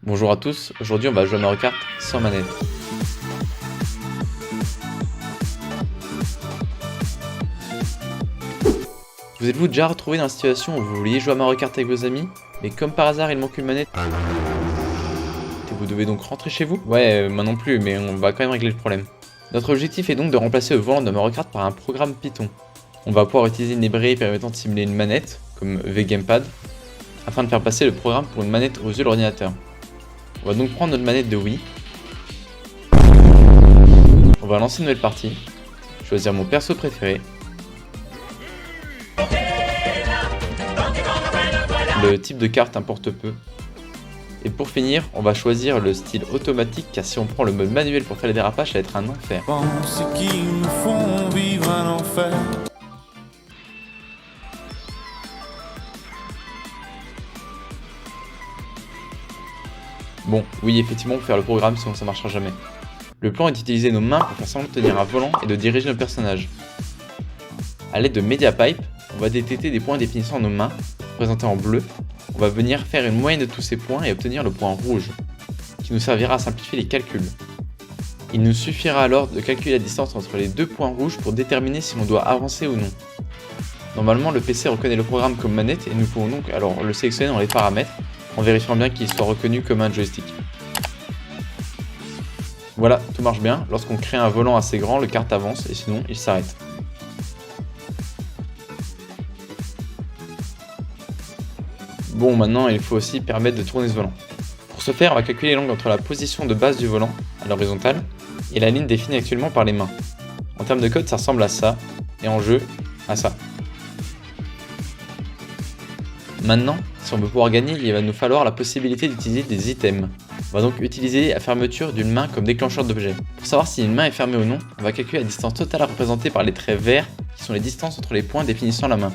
Bonjour à tous, aujourd'hui on va jouer à Mario Kart sans manette. Vous êtes-vous déjà retrouvé dans la situation où vous vouliez jouer à Mario Kart avec vos amis, mais comme par hasard il manque une manette et vous devez donc rentrer chez vous? Ouais, moi non plus, mais on va quand même régler le problème. Notre objectif est donc de remplacer le volant de Mario Kart par un programme Python. On va pouvoir utiliser une librairie permettant de simuler une manette, comme V-Gamepad, afin de faire passer le programme pour une manette aux yeux de l'ordinateur. On va donc prendre notre manette de Wii. On va lancer une nouvelle partie. Choisir mon perso préféré. Le type de carte importe peu. Et pour finir, on va choisir le style automatique car si on prend le mode manuel pour faire les dérapages, ça va être un enfer. Bon, oui, effectivement, on peut faire le programme sinon ça marchera jamais. Le plan est d'utiliser nos mains pour faire semblant de tenir un volant et de diriger nos personnages. A l'aide de MediaPipe, on va détecter des points définissant nos mains, représentés en bleu. On va venir faire une moyenne de tous ces points et obtenir le point rouge, qui nous servira à simplifier les calculs. Il nous suffira alors de calculer la distance entre les deux points rouges pour déterminer si l'on doit avancer ou non. Normalement, le PC reconnaît le programme comme manette et nous pouvons donc alors le sélectionner dans les paramètres, en vérifiant bien qu'il soit reconnu comme un joystick. Voilà, tout marche bien. Lorsqu'on crée un volant assez grand, le kart avance et sinon il s'arrête. Bon, maintenant il faut aussi permettre de tourner ce volant. Pour ce faire, on va calculer l'angle entre la position de base du volant, à l'horizontale, et la ligne définie actuellement par les mains. En termes de code, ça ressemble à ça, et en jeu, à ça. Maintenant, si on veut pouvoir gagner, il va nous falloir la possibilité d'utiliser des items. On va donc utiliser la fermeture d'une main comme déclencheur d'objet. Pour savoir si une main est fermée ou non, on va calculer la distance totale représentée par les traits verts, qui sont les distances entre les points définissant la main.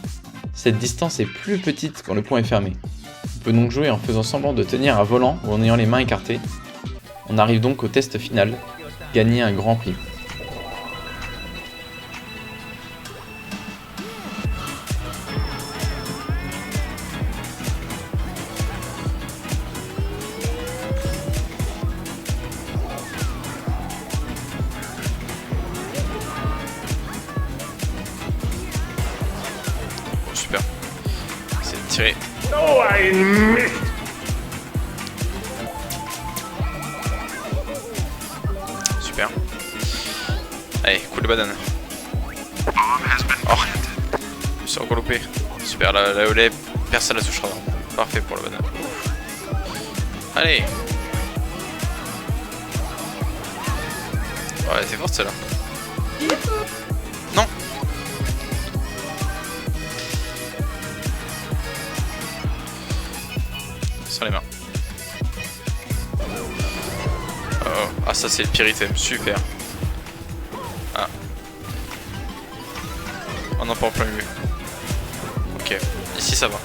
Cette distance est plus petite quand le point est fermé. On peut donc jouer en faisant semblant de tenir un volant ou en ayant les mains écartées. On arrive donc au test final, gagner un grand prix. Super. C'est de tirer. Oh, I missed! Super. Allez, coup de banane. Oh, je me suis encore loupé. Super, la olé, personne la touchera. Parfait pour la banane. Allez. Ouais, c'est forte celle-là. Non. Sur les mains. Oh, ah ça c'est le pire item, super. Ah. Oh non, pas en plein milieu. Ok, ici ça va.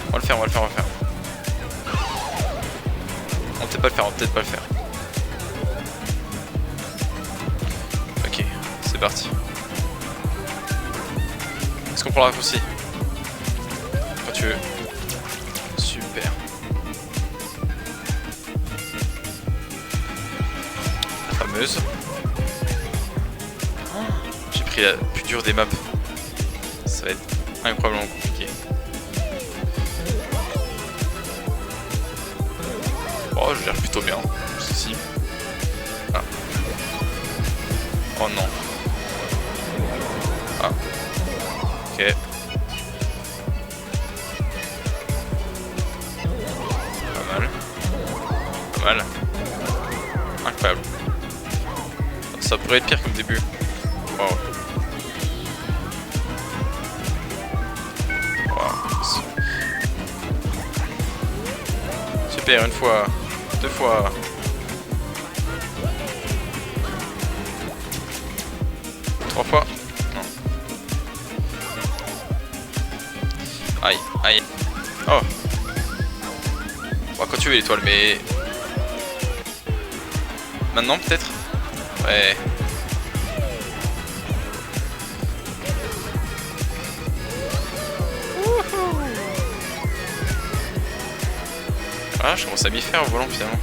On va le faire, on va le faire, on va le faire. On va peut-être pas le faire, on va peut-être pas le faire. Ok, c'est parti. Est-ce qu'on prend le raccourci? Quand tu veux. Super. La fameuse. J'ai pris la plus dure des maps. Ça va être incroyablement compliqué. Oh, je gère plutôt bien. Ceci. Ah. Oh non. Ah. Ok. Pas mal. Incroyable. Ça pourrait être pire comme début. Wow. Wow. Super, une fois, deux fois. Trois fois. Non. Aïe, aïe. Oh. Bon, quand tu veux l'étoile, mais... Maintenant peut-être? Ouais. Ah, je commence à m'y faire au volant finalement.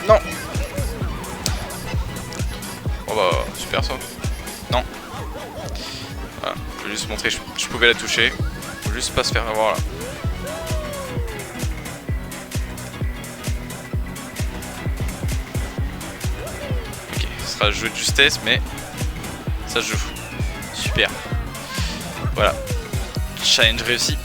Non. Oh bah, super ça. Non. Voilà, je vais juste montrer, je pouvais la toucher. Faut juste pas se faire avoir là. Ok, ce sera un jeu de justesse, mais ça se joue. Super. Voilà. Challenge réussi.